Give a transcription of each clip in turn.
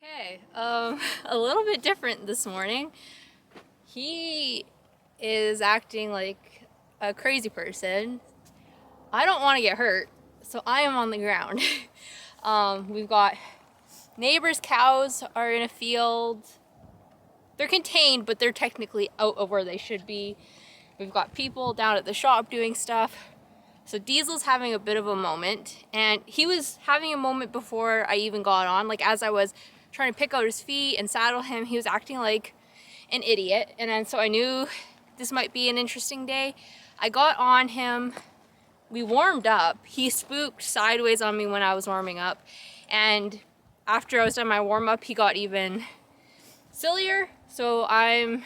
Okay, a little bit different this morning. He is acting like a crazy person. I don't want to get hurt, so I am on the ground. We've got neighbors' cows are in a field. They're contained, but they're technically out of where they should be. We've got people down at the shop doing stuff. So Diesel's having a bit of a moment, and he was having a moment before I even got on. Like as I was trying to pick out his feet and saddle him, he was acting like an idiot. And then so I knew this might be an interesting day. I got on him, we warmed up. He spooked sideways on me when I was warming up. And after I was done my warm up, he got even sillier. So I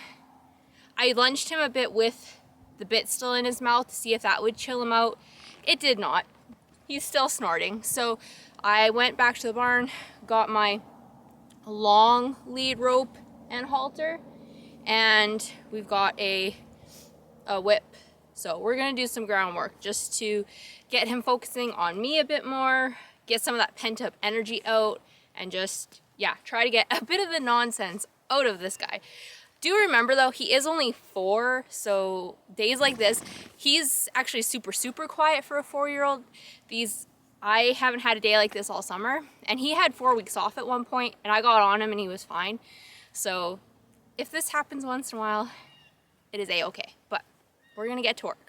lunged him a bit with the bit still in his mouth to see if that would chill him out. It did not. He's still snorting. So I went back to the barn, got my long lead rope and halter, and we've got a whip. So we're gonna do some groundwork just to get him focusing on me a bit more, get some of that pent up energy out, and just, yeah, try to get a bit of the nonsense out of this guy. Do remember though, he is only 4, so days like this, he's actually super quiet for a 4-year-old. I haven't had a day like this all summer, and he had 4 weeks off at one point, and I got on him and he was fine. So if this happens once in a while, it is a-okay, but we're gonna get to work.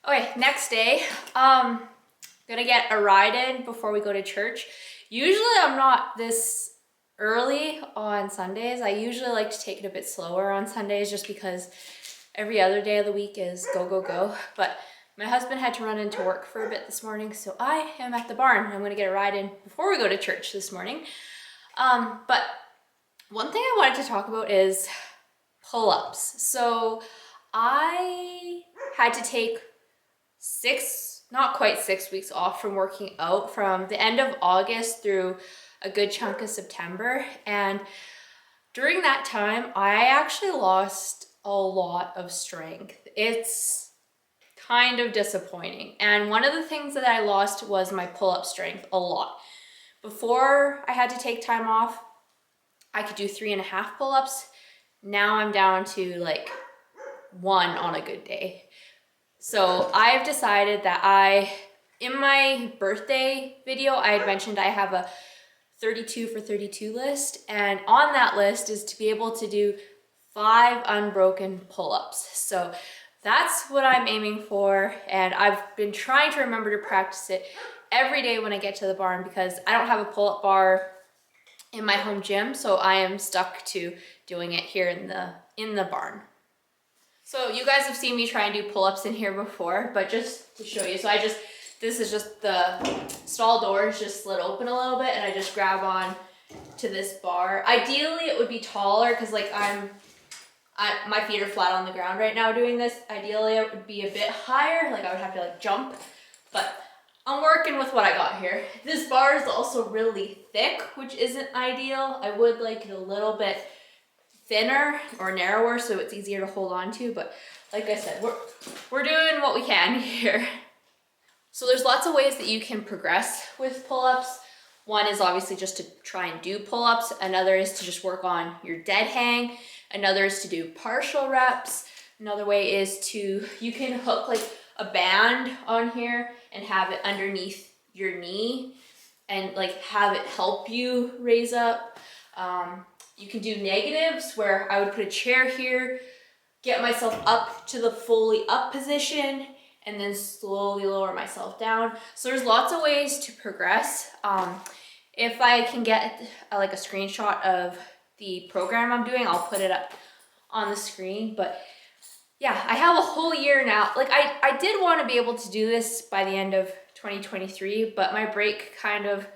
Okay, next day, gonna get a ride in before we go to church. Usually I'm not this early on Sundays. I usually like to take it a bit slower on Sundays just because every other day of the week is go. But my husband had to run into work for a bit this morning, so I am at the barn. I'm gonna get a ride in before we go to church this morning. But one thing I wanted to talk about is pull-ups. So I had to take not quite 6 weeks off from working out from the end of August through a good chunk of September. And during that time, I actually lost a lot of strength. It's kind of disappointing. And one of the things that I lost was my pull-up strength a lot. Before I had to take time off, I could do 3.5 pull-ups. Now I'm down to like 1 on a good day. So I've decided that in my birthday video, I had mentioned I have a 32 for 32 list. And on that list is to be able to do 5 unbroken pull-ups. So that's what I'm aiming for. And I've been trying to remember to practice it every day when I get to the barn because I don't have a pull-up bar in my home gym. So I am stuck to doing it here in the barn. So you guys have seen me try and do pull-ups in here before, but just to show you. So this is just the stall door is just slid open a little bit and I just grab on to this bar. Ideally it would be taller because like my feet are flat on the ground right now doing this. Ideally it would be a bit higher, like I would have to like jump, but I'm working with what I got here. This bar is also really thick, which isn't ideal. I would like it a little bit thinner or narrower so it's easier to hold on to, but like I said, we're doing what we can here. So there's lots of ways that you can progress with pull-ups. One is obviously just to try and do pull-ups. Another is to just work on your dead hang. Another is to do partial reps. Another way is you can hook like a band on here and have it underneath your knee and like have it help you raise up. You can do negatives where I would put a chair here, get myself up to the fully up position, and then slowly lower myself down. So there's lots of ways to progress. If I can get like a screenshot of the program I'm doing, I'll put it up on the screen. But yeah, I have a whole year now. Like I did want to be able to do this by the end of 2023, but my break kind of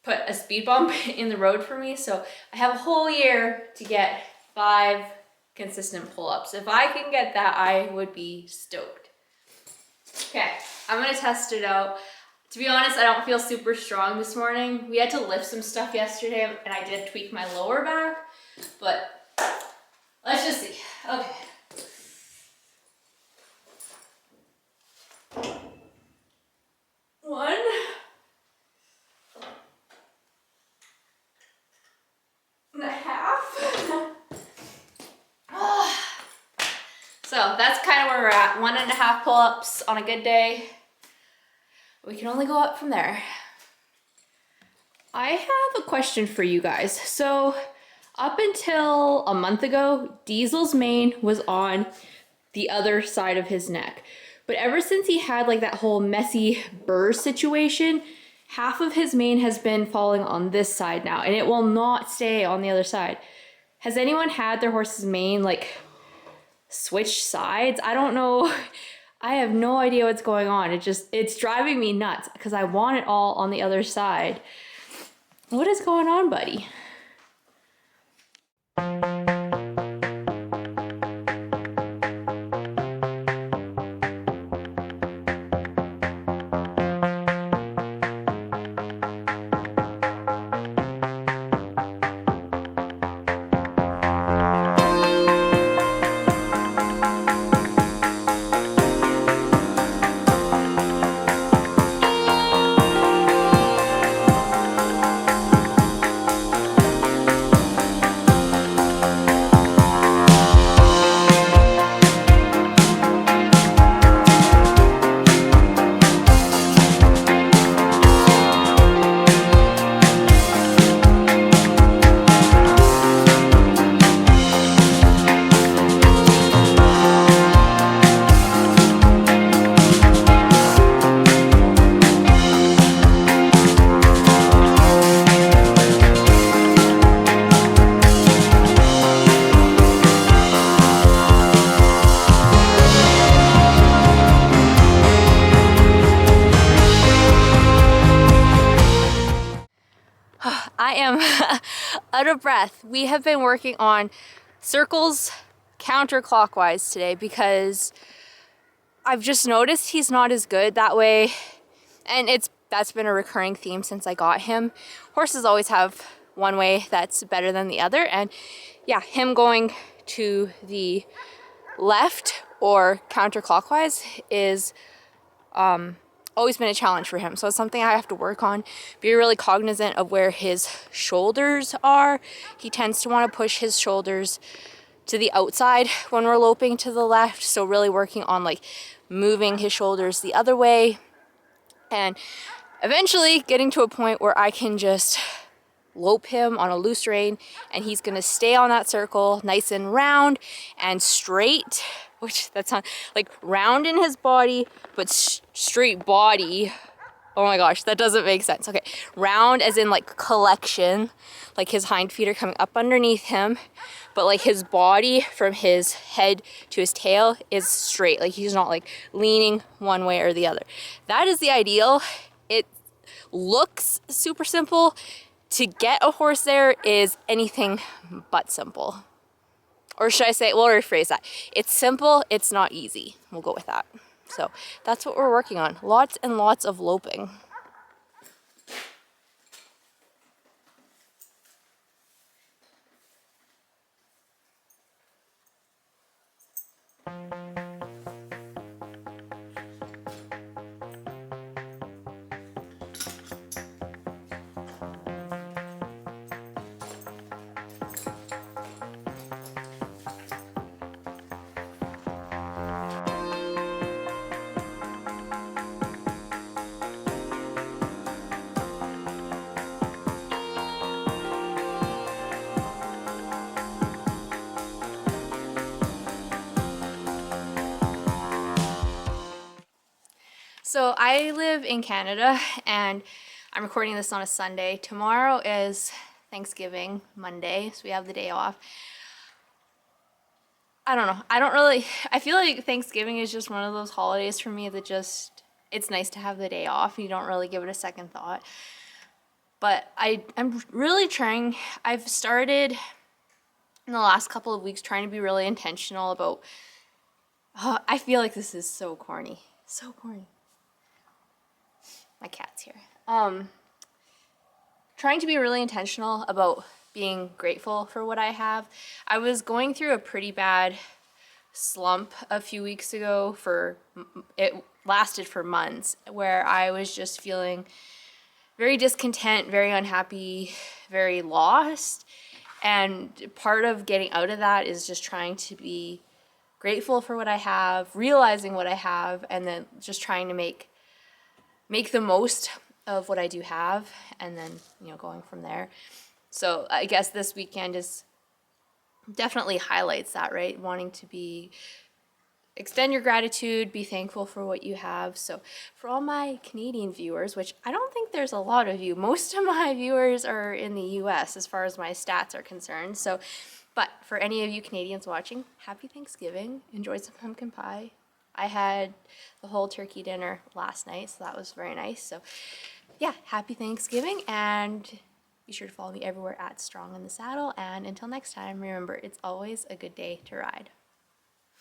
put a speed bump in the road for me. So I have a whole year to get 5 consistent pull-ups. If I can get that, I would be stoked. Okay, I'm gonna test it out. To be honest, I don't feel super strong this morning. We had to lift some stuff yesterday and I did tweak my lower back, but let's just see. Okay. One. And a half. So that's kind of where we're at. 1.5 pull-ups on a good day. We can only go up from there. I have a question for you guys. So up until a month ago, Diesel's mane was on the other side of his neck. But ever since he had like that whole messy burr situation, half of his mane has been falling on this side now, and it will not stay on the other side. Has anyone had their horse's mane like switch sides? I don't know. I have no idea what's going on. It's driving me nuts because I want it all on the other side. What is going on, buddy? I am out of breath. We have been working on circles counterclockwise today because I've just noticed he's not as good that way. And that's been a recurring theme since I got him. Horses always have one way that's better than the other. And yeah, him going to the left or counterclockwise is always been a challenge for him. So it's something I have to work on. Be really cognizant of where his shoulders are. He tends to want to push his shoulders to the outside when we're loping to the left. So really working on like moving his shoulders the other way, and eventually getting to a point where I can just lope him on a loose rein and he's gonna stay on that circle nice and round and straight, which that sounds like round in his body but straight body. Oh my gosh, that doesn't make sense. Okay, round as in like collection, like his hind feet are coming up underneath him, but like his body from his head to his tail is straight, like he's not like leaning one way or the other. That is the ideal. It looks super simple. To get a horse there is anything but simple. Or should I say, we'll rephrase that. It's simple, it's not easy. We'll go with that. So that's what we're working on. Lots and lots of loping. So I live in Canada and I'm recording this on a Sunday. Tomorrow is Thanksgiving, Monday, so we have the day off. I don't know. I feel like Thanksgiving is just one of those holidays for me that just, it's nice to have the day off. You don't really give it a second thought. But I'm really trying, I've started in the last couple of weeks trying to be really intentional about, I feel like this is so corny. So corny. My cat's here. Trying to be really intentional about being grateful for what I have. I was going through a pretty bad slump a few weeks ago. It lasted for months, where I was just feeling very discontent, very unhappy, very lost. And part of getting out of that is just trying to be grateful for what I have, realizing what I have, and then just trying to make the most of what I do have, and then, you know, going from there. So I guess this weekend is definitely highlights that, right? Wanting to extend your gratitude, be thankful for what you have. So for all my Canadian viewers, which I don't think there's a lot of you, most of my viewers are in the US as far as my stats are concerned. So, but for any of you Canadians watching, happy Thanksgiving. Enjoy some pumpkin pie. I had the whole turkey dinner last night, so that was very nice. So yeah, happy Thanksgiving, and be sure to follow me everywhere at Strong in the Saddle. And until next time, remember, it's always a good day to ride.